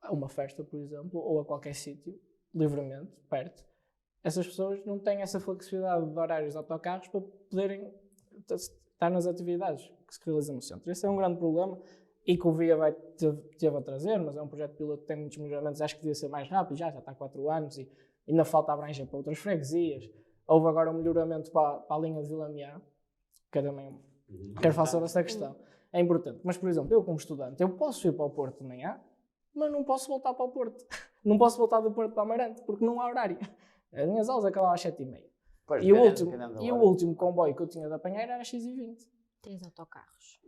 a uma festa, por exemplo, ou a qualquer sítio, livremente, perto. Essas pessoas não têm essa flexibilidade de horários de autocarros para poderem estar nas atividades que se realizam no centro. Esse é um grande problema e que o VIA teve a trazer, mas é um projeto piloto que tem muitos melhoramentos. Acho que devia ser mais rápido, já está há 4 anos e ainda falta abranger para outras freguesias. Houve agora um melhoramento para a linha de Vila Miá, que também quero falar sobre essa questão. É importante. Mas, por exemplo, eu como estudante, eu posso ir para o Porto de manhã, mas não posso voltar para o Porto. Não posso voltar do Porto para Amarante, porque não há horário. As minhas aulas acabavam às 7h30. Pois, E o dependendo da hora. último comboio que eu tinha de apanhar era às 6h20. Tens autocarros.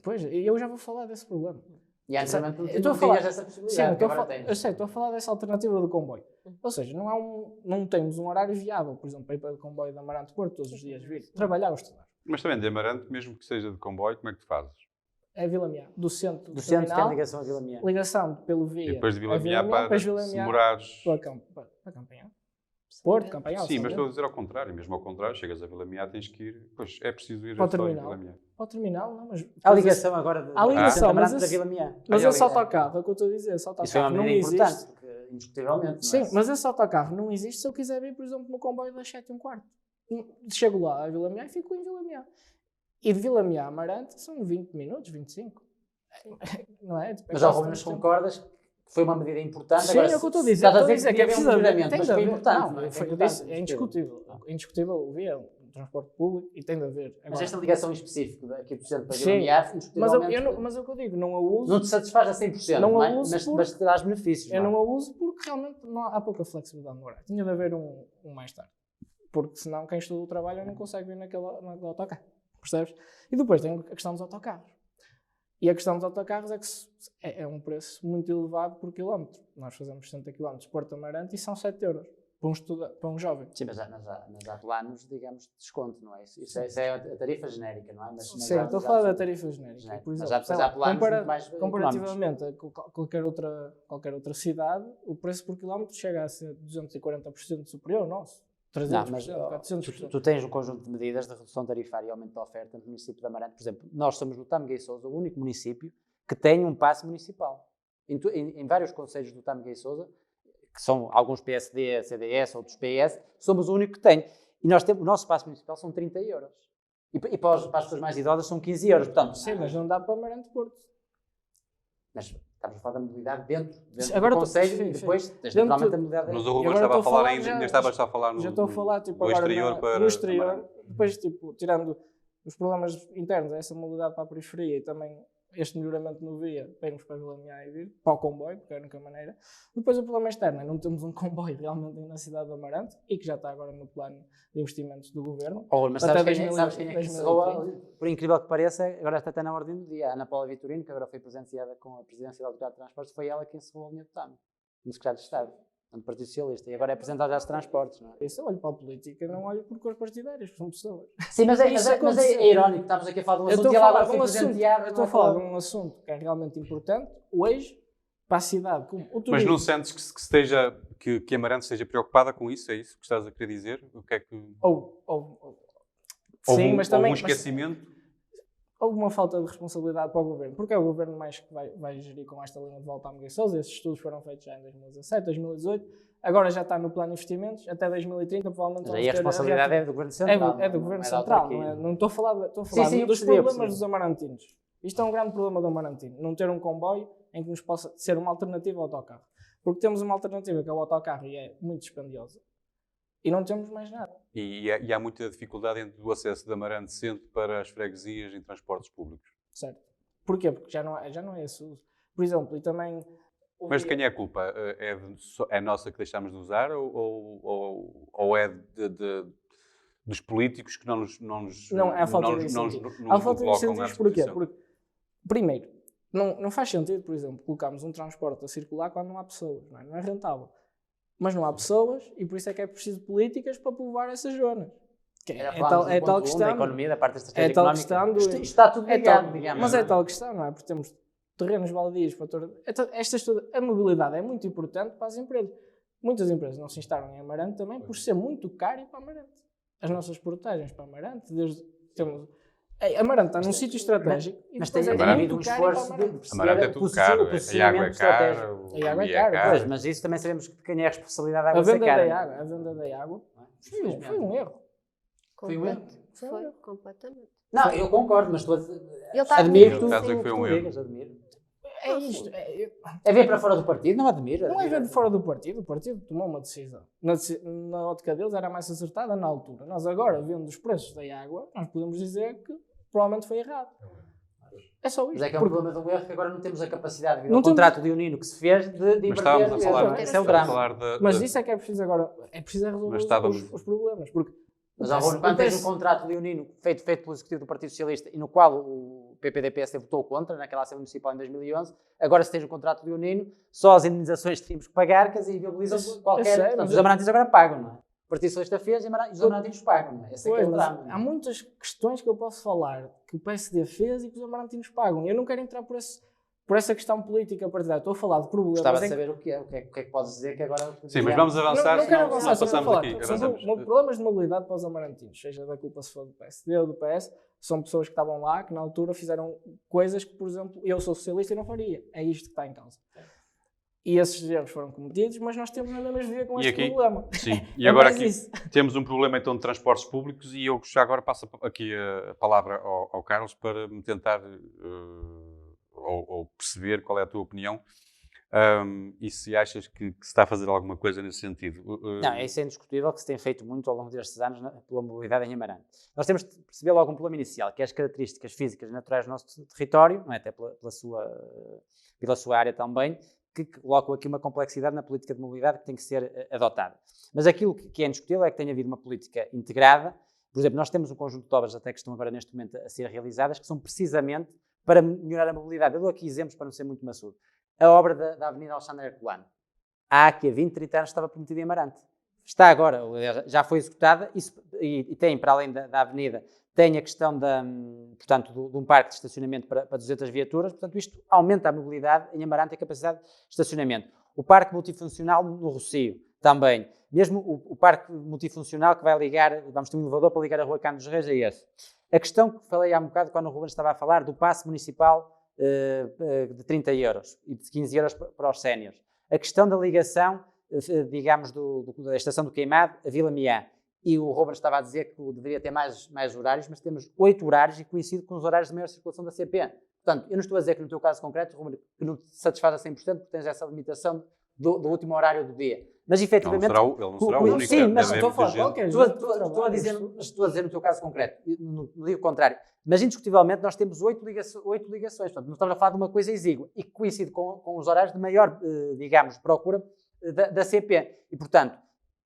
Pois, e eu já vou falar desse problema. E antigamente Eu não estou a tinhas falar- essa possibilidade. Sim, que agora tens. eu sei, estou a falar dessa alternativa do comboio. Ou seja, não temos um horário viável, por exemplo, para ir para o comboio de Amarante Porto todos os dias vir, trabalhar ou estudar. Mas também de Amarante, mesmo que seja de comboio, como é que tu fazes? É Vila Miá, do centro Do centro tem terminal, ligação a Vila Miá. ligação pelo E via. depois de Vila a Miá para, depois Vila se Miá demorares... para Campanhal. Porto, Campanhal. Sim, mas São estou a dizer ao contrário. Mesmo ao contrário, chegas a Vila Miá, tens que ir... Pois, é preciso ir Para o só em terminal. Vila Miá. Para o terminal, não, mas... Há ligação agora de Há ligação, Amarante mas da esse- Vila Miá. Mas Aí esse a autocarro, é o que eu estou a dizer, esse Isso é uma autocarro não medida importante, existe. porque indiscutivelmente. Sim, não é? mas esse autocarro não existe se eu quiser vir, por exemplo, no comboio das 7h15. Chego lá a Vila Miá e fico em Vila Miá. E de Vila Miá a Amarante são 20 minutos, 25. Não é? Tipo, Mas ao quase menos tanto tempo. concordas que foi uma medida importante. Sim, Agora, é o que eu estou a se dizer. estás Estou a dizer que é devia haver preciso haver. melhoramento, Tem mas de foi haver. importante. Não, não é? foi- É eu disse, importante. é indiscutível. É indiscutível o via, um transporte público e tem de haver. Mas Agora, esta ligação em específico aqui do centro para Sim, Vila Miá, mas indiscutivelmente, mas é o que eu digo, não a uso. não te satisfaz a 100%, Não não a é? uso Mas te traz benefícios. Eu não é? não a uso porque realmente há pouca flexibilidade no horário. Tinha de haver um mais tarde. Porque senão quem estuda o trabalho não consegue vir naquele autocarro. Percebes? E depois tem a questão dos autocarros. E a questão dos autocarros é que é um preço muito elevado por quilómetro. Nós fazemos 60 km de Porto Amarante e são 7 euros para um jovem. Sim, mas há planos, digamos, de desconto, não é? Isso é a tarifa genérica, não é? Mas Sim, estou a falar da tarifa genérica. Por exemplo, mas há planos muito mais comparativamente a qualquer outra cidade, o preço por quilómetro chega a ser 240% superior ao nosso. 300%, 400%. Tu tens um conjunto de medidas de redução tarifária e aumento da oferta no município de Amarante. Por exemplo, nós somos no Tâmega e Sousa o único município que tem um passe municipal. Em vários concelhos do Tâmega e Sousa, que são alguns PSD, CDS, outros PS, somos o único que tem. E nós temos, o nosso passe municipal são 30 euros. E para as pessoas mais idosas são 15 euros. Portanto, Sim, mas não dá para Amarante Porto. mas Estamos a falar da mobilidade dentro Agora do Conselho e depois tens naturalmente a mobilidade. Mas o E Ruben agora estava a estou a falar falar ainda, já- ainda estavas a falar no, Já estou a falar, tipo, do agora exterior para no exterior, Amarante. depois, tipo, tirando os problemas internos, essa mobilidade para a periferia e também este melhoramento no via, bem-nos para a Vila Minha e vir, para o comboio, porque é a única maneira. Depois o problema externo é não temos um comboio realmente na cidade de Amarante e que já está agora no plano de investimentos do Governo. Mas Até sabes quem é 2030. que encerrou, por incrível que pareça, agora está até na ordem do dia, a Ana Paula Vitorino, que agora foi presenciada com a presidência da Autoridade de Transportes, foi ela que encerrou a linha do TAM, no Secretário de Estado, no Partido Socialista, e agora é Presidente da Autoridade de Transportes, não é? Isso eu olho para a política, não olho por cores partidárias, são pessoas. Sim, mas Isso aconteceu. é irónico, estamos aqui a falar de um Eu assunto estou e a ela falar agora de foi um assunto, presenteada. eu estou a falar de um assunto que é realmente importante hoje para a cidade. Como o Mas turismo. não sentes que Amarante esteja preocupada com isso? É isso que estás a querer dizer? O que é que... Sim, mas também houve um esquecimento? houve uma falta de responsabilidade para o Governo, porque é o Governo mais que vai gerir com esta linha de volta à Miguel Sousa. Esses estudos foram feitos já em 2017, 2018, agora já está no plano de investimentos, até 2030 provavelmente Mas vamos aí a ter responsabilidade é do Governo Central. é do Governo da Central, autarquia. não estou a falar, eu dos percebi. problemas dos amarantinos. Isto é um grande problema do Amarantino, não ter um comboio em que nos possa ser uma alternativa ao autocarro. Porque temos uma alternativa que é o autocarro e é muito dispendiosa. E não temos mais nada. E há muita dificuldade entre o acesso de Amarante Centro para as freguesias em transportes públicos. Certo. Porquê? Porque já não é esse uso. Por exemplo, e também... Mas de quem é a culpa? É nossa que deixamos de usar ou é dos políticos que não nos Não, é a falta de incentivo. Há falta de incentivos porquê? Porque, primeiro, não faz sentido, por exemplo, colocarmos um transporte a circular quando não há pessoas. Não é rentável. Mas não há pessoas e por isso é que é preciso políticas para povoar essas zonas. É tal questão. Da economia, da parte da estratégia É tal económica. questão. Isto está tudo ligado, digamos. Mas é tal questão, não é? Porque temos terrenos baldios para a mobilidade é muito importante para as empresas. Muitas empresas não se instalam em Amarante também por ser muito caro ir para Amarante. As nossas portagens para Amarante, Amarante está num sítio estratégico e mas depois tem havido um esforço de perceber Amarante é tudo caro, a água é cara, A água é o cara, caro. Pois, mas isso também sabemos de quem é a responsabilidade da a água ser venda cara. da água, foi um erro. Foi um erro? Foi, completamente. Não, eu concordo, mas estou a dizer... Ele está Admiro a tudo dizer que que foi tu um erro. digas, admiro. É isto. É ver para fora do partido, não admiro. Não é ver de fora do partido. O partido tomou uma decisão. Na ótica deles era mais acertada na altura. Nós agora, vendo os preços da água, nós podemos dizer que provavelmente foi errado. É só isto. Mas é que é um problema do erro que agora não temos a capacidade, devido Não ao temos- contrato leonino que se fez, de Mas inverter. estávamos a falar, Esse é o drama. Mas isso é que é preciso agora. É preciso resolver Mas estávamos- os problemas. Porque Mas quando tens um contrato leonino feito pelo Executivo do Partido Socialista e no qual o PPD-PSD votou contra, naquela Assembleia Municipal em 2011, agora se tens um contrato leonino, só as indenizações que tínhamos que pagar, que as inviabilizam qualquer... sei, Portanto, mas os amarantinos agora pagam, não é? O Partido Socialista fez e os amarantinos pagam, não é? Esse é que é Pois, o mas drama. não é? há muitas questões que eu posso falar que o PSD fez e que os amarantinos pagam. Eu não quero entrar por essa questão política partidária. Estou a falar de problemas. Gostava de em que- saber o que é que podes dizer que agora... Sim, mas vamos avançar, Não quero senão avançar, só passamos falar. aqui. São Avançamos. problemas de mobilidade para os amarantinos, seja da culpa se for do PSD ou do PS, são pessoas que estavam lá, que na altura fizeram coisas que, por exemplo, eu sou socialista e não faria. É isto que está em causa. E esses erros foram cometidos, mas nós temos nada mais a ver com E este aqui? problema. Sim, e É agora mais aqui isso. temos um problema então de transportes públicos e eu já agora passo aqui a palavra ao Carlos para me tentar ou perceber qual é a tua opinião e se achas que se está a fazer alguma coisa nesse sentido. Não, isso é indiscutível que se tem feito muito ao longo destes anos pela mobilidade em Amarante. Nós temos de perceber logo um problema inicial, que é as características físicas e naturais do nosso território, não é? Até pela sua área também, que colocam aqui uma complexidade na política de mobilidade que tem que ser adotada. Mas aquilo que é indiscutível é que tem havido uma política integrada. Por exemplo, nós temos um conjunto de obras até que estão agora neste momento a ser realizadas, que são precisamente para melhorar a mobilidade. Eu dou aqui exemplos para não ser muito maçudo. A obra da Avenida Alexandre Herculano. Há aqui a 20, 30 anos estava prometida em Amarante. Está agora, já foi executada e tem, para além da avenida, tem a questão de um parque de estacionamento para 200 viaturas. Portanto, isto aumenta a mobilidade em Amarante e a capacidade de estacionamento. O parque multifuncional no Rossio também. Mesmo o parque multifuncional que vai ligar, vamos ter um elevador para ligar a Rua Cano dos Reis a esse. A questão que falei há um bocado quando o Ruben estava a falar do passe municipal de 30 euros e de 15 euros para os séniores. A questão da ligação, digamos, da Estação do Queimado a Vila Miá. E o Ruben estava a dizer que deveria ter mais horários, mas temos 8 horários e coincide com os horários de maior circulação da CP. Portanto, eu não estou a dizer que no teu caso concreto, Ruben, que não te satisfaz a 100% porque tens essa limitação do último horário do dia. Mas efetivamente... Ele não será o único. Sim, mas deve estou a haver falar muita gente. qualquer estou a dizer no teu caso concreto, não digo o contrário, mas indiscutivelmente nós temos 8 ligações, portanto não estamos a falar de uma coisa exígua e que coincide com os horários de maior, digamos, procura da CP. E, portanto,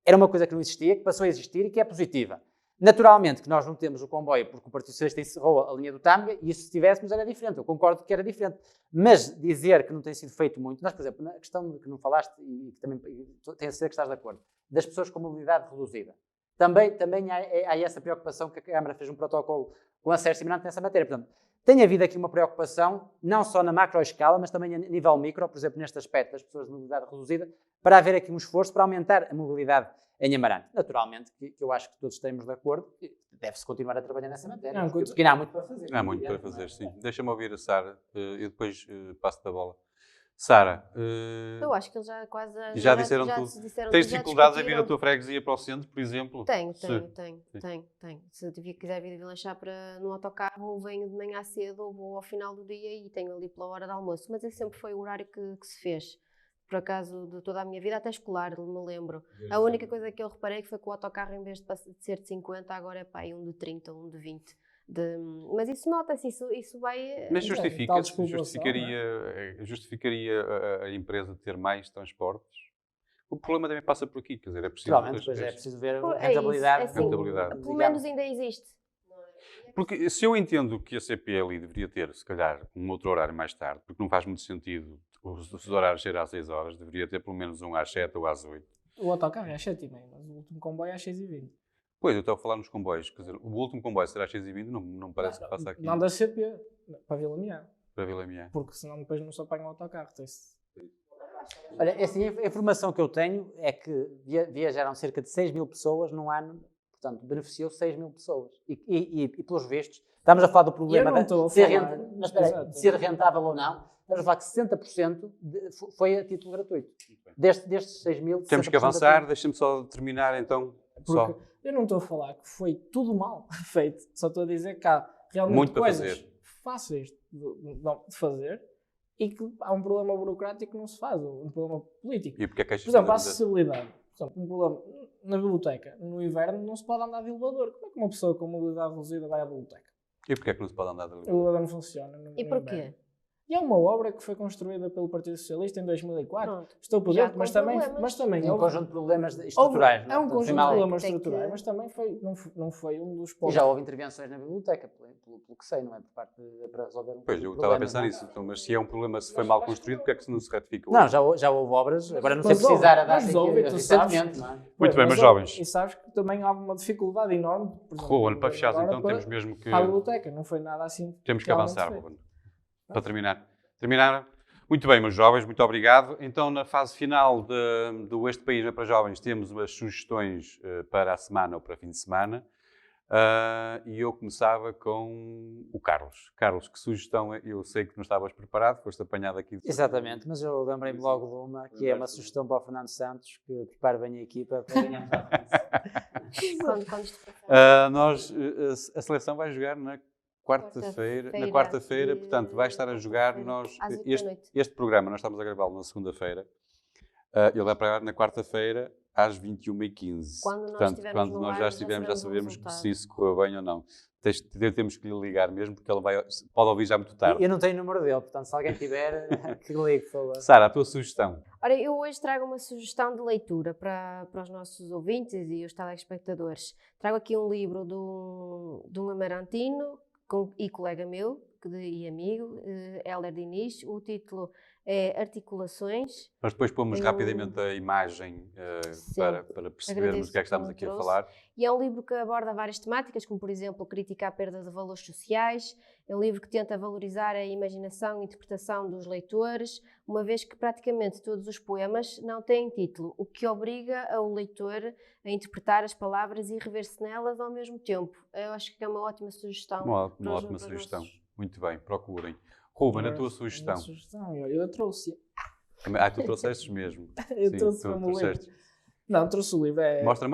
era uma coisa que não existia, que passou a existir e que é positiva. Naturalmente que nós não temos o comboio porque o Partido Socialista encerrou a linha do Tâmega e isso se tivéssemos era diferente, eu concordo que era diferente. Mas dizer que não tem sido feito muito, nós, por exemplo, na questão que não falaste e que também tenho a certeza que estás de acordo, das pessoas com mobilidade reduzida, também há essa preocupação que a Câmara fez um protocolo com a Sérgio Mirante nessa matéria. Portanto, tem havido aqui uma preocupação, não só na macroescala, mas também a nível micro, por exemplo, neste aspecto das pessoas de mobilidade reduzida, para haver aqui um esforço para aumentar a mobilidade em Amarante. Naturalmente, que eu acho que todos estaremos de acordo, deve-se continuar a trabalhar nessa matéria, porque ainda há muito para fazer. Há muito para fazer, sim. Deixa-me ouvir a Sara e depois passo-te a bola. Sara, eu acho que eles já quase já disseram tudo. Tens dificuldades a vir a tua freguesia para o centro, por exemplo? Tenho. Se quiser vir a lanchar no autocarro, ou venho de manhã cedo ou vou ao final do dia e tenho ali pela hora de almoço. Mas esse sempre foi o horário que se fez. Por acaso, de toda a minha vida, até escolar, me lembro. A única coisa que eu reparei que foi que o autocarro, em vez de ser de 50, agora é um de 30, um de 20. Mas isso nota-se, isso vai... Mas justificaria a empresa ter mais transportes? O problema também passa por aqui, quer dizer, é preciso... Naturalmente, pois é preciso ver a rentabilidade. Rentabilidade. Pelo menos ainda existe. Porque se eu entendo que a CP ali deveria ter, se calhar, um outro horário mais tarde, porque não faz muito sentido os horários serem às 6 horas, deveria ter pelo menos um às 7 ou às 8. O autocarro é às 7h30, mas o último comboio é às 6h20. Pois, eu estou a falar nos comboios, quer dizer, o último comboio será às 6h20, não me parece que passa aqui. Não da CP, para Vila Miã. Para Vila Miã. Porque senão depois não se apanha o autocarro. Olha, assim, a informação que eu tenho é que viajaram cerca de 6 mil pessoas num ano, portanto, beneficiou 6 mil pessoas. E pelos vistos, estamos a falar do problema de ser rentável ou não. Estamos a falar que 60% foi a título gratuito. Destes 6 mil... Temos que avançar, deixa-me só terminar então. Porque eu não estou a falar que foi tudo mal feito, só estou a dizer que há realmente muito coisas fáceis de fazer e que há um problema burocrático que não se faz, um problema político. E porque é que por exemplo, a acessibilidade. Por exemplo, um problema na biblioteca. No inverno não se pode andar de elevador. Como é que uma pessoa com mobilidade reduzida vai à biblioteca? E porque é que não se pode andar de elevador? O elevador não funciona. E porquê? E é uma obra que foi construída pelo Partido Socialista em 2004. Pronto. Estou por dentro, mas também é um conjunto de problemas estruturais. É um conjunto de problemas estruturais, mas também não foi um dos pontos. E já houve intervenções na biblioteca, pelo que sei, não é? Por parte para resolver um Pois, eu estava a pensar nisso. Então, mas se é um problema, se foi mal construído, porque é que não se retifica? Não, já houve obras, agora não sei precisar a data recentemente, não é? Muito bem, meus jovens. E sabes que também há uma dificuldade enorme. Ruben, para fechar então, temos mesmo que... A biblioteca, não foi nada assim. Temos que avançar, Ruben. Para terminar. Terminaram? Muito bem, meus jovens, muito obrigado. Então, na fase final do Este País é para Jovens, temos umas sugestões para a semana ou para fim de semana. E eu começava com o Carlos. Carlos, que sugestão? Eu sei que não estavas preparado, foste apanhado aqui. Exatamente, mas eu lembrei-me logo de uma, que é uma sugestão para o Fernando Santos, que prepare bem a equipa para ganhar. A seleção vai jogar na quarta-feira, portanto, vai estar a jogar. Este programa, nós estamos a gravá-lo na segunda-feira. Ele vai para na quarta-feira às 21h15. Quando nós já estivermos, já sabemos se isso correu bem ou não. Temos que lhe ligar mesmo, porque ele pode ouvir já muito tarde. Eu não tenho o número dele, portanto, se alguém tiver, que ligue, por favor. Sara, a tua sugestão? Ora, eu hoje trago uma sugestão de leitura para os nossos ouvintes e os telespectadores. Trago aqui um livro de um amarantino e colega meu e amigo, Hélder Diniz. O título é Articulações. Nós depois pomos rapidamente a imagem para percebermos o que é que estamos aqui a falar. E é um livro que aborda várias temáticas, como por exemplo, crítica à perda de valores sociais. É um livro que tenta valorizar a imaginação e interpretação dos leitores, uma vez que praticamente todos os poemas não têm título, o que obriga o leitor a interpretar as palavras e rever-se nelas ao mesmo tempo. Eu acho que é uma ótima sugestão. Uma ótima sugestão. Muito bem, procurem. Ruben, a tua sugestão? Eu trouxe. Tu trouxeste mesmo. Eu trouxe como livro. Não, trouxe o livro. Mostra.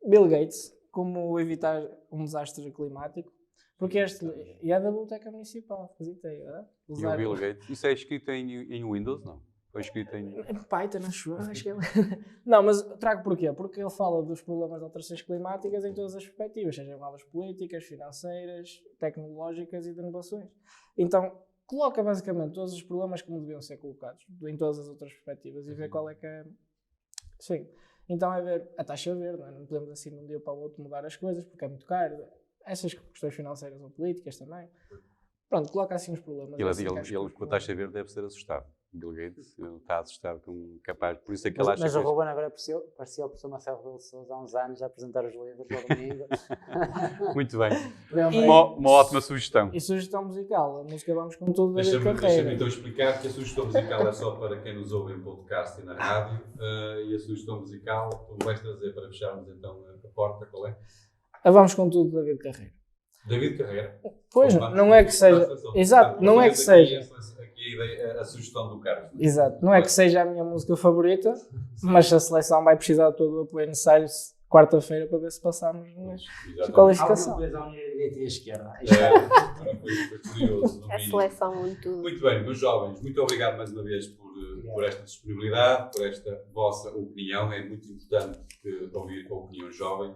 Bill Gates, Como Evitar um Desastre Climático. Porque e é da Biblioteca Municipal, visitei. E o Bill Gates. Isso é escrito em Windows, não? Foi escrito em Python, acho que é. Não, mas trago porquê? Porque ele fala dos problemas de alterações climáticas em todas as perspectivas, sejam elas políticas, financeiras, tecnológicas e de inovações. Então, coloca basicamente todos os problemas como deviam ser colocados em todas as outras perspectivas e vê qual é que é. Sim. Então é ver a taxa verde, não é? Não podemos assim de um dia para o outro mudar as coisas porque é muito caro. Essas questões financeiras ou políticas também. Pronto, coloca assim os problemas. Ele com a taxa verde deve ser assustado. Bill Gates está assustado com capaz. Por isso é que ele acha mas que... o Ruben agora parecia o professor Marcelo Rebelo de Sousa há uns anos a apresentar os livros ao domingo. Muito bem. Uma ótima sugestão. E sugestão musical. A música Vamos com Tudo da David Carreira. Deixa-me então explicar que a sugestão musical é só para quem nos ouve em podcast e na rádio. E a sugestão musical, tu vais trazer para fecharmos então a porta, qual é? A Vamos com Tudo da David Carreira. David Carreira. Pois, não é que seja. Exato, não é que seja. A sugestão do Carlos. Exato, não é que seja a minha música favorita, mas a seleção vai precisar de todo o apoio necessário quarta-feira para ver se passamos na qualificação. Alguma coisa à minha direita e à esquerda. Foi curioso. A seleção muito. Muito bem, meus jovens, muito obrigado mais uma vez por esta disponibilidade, por esta vossa opinião. É muito importante ouvir a opinião jovem.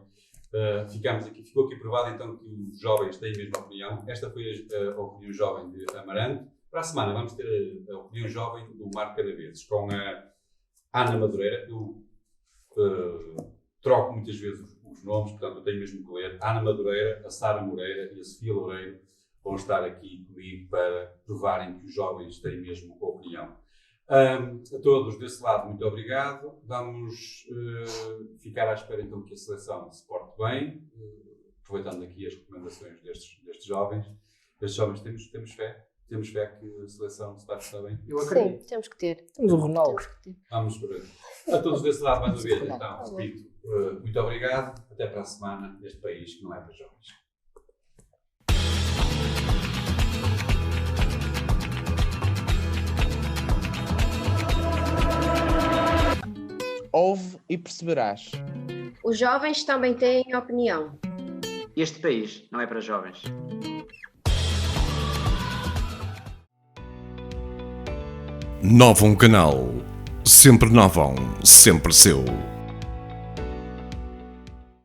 Ficou aqui provado então que os jovens têm a mesma opinião. Esta foi a opinião jovem de Amarante. Para a semana vamos ter a opinião jovem do Marco Cadavezes com a Ana Madureira. Eu troco muitas vezes os nomes, portanto eu tenho mesmo que ler. A Ana Madureira, a Sara Moreira e a Sofia Loureiro vão estar aqui comigo para provarem que os jovens têm mesmo a opinião. A todos desse lado, muito obrigado. Vamos ficar à espera então que a seleção se porte bem, aproveitando aqui as recomendações destes jovens. Estes jovens temos fé que a seleção se vai portar bem. Eu acredito. Sim, temos que ter. Temos o Ronaldo. Vamos por aí. A todos desse lado, mais uma vez, então, repito, muito obrigado. Até para a semana, neste país que não é para jovens. Ouve e perceberás. Os jovens também têm opinião. Este país não é para jovens. Novum Canal. Sempre novão, sempre seu.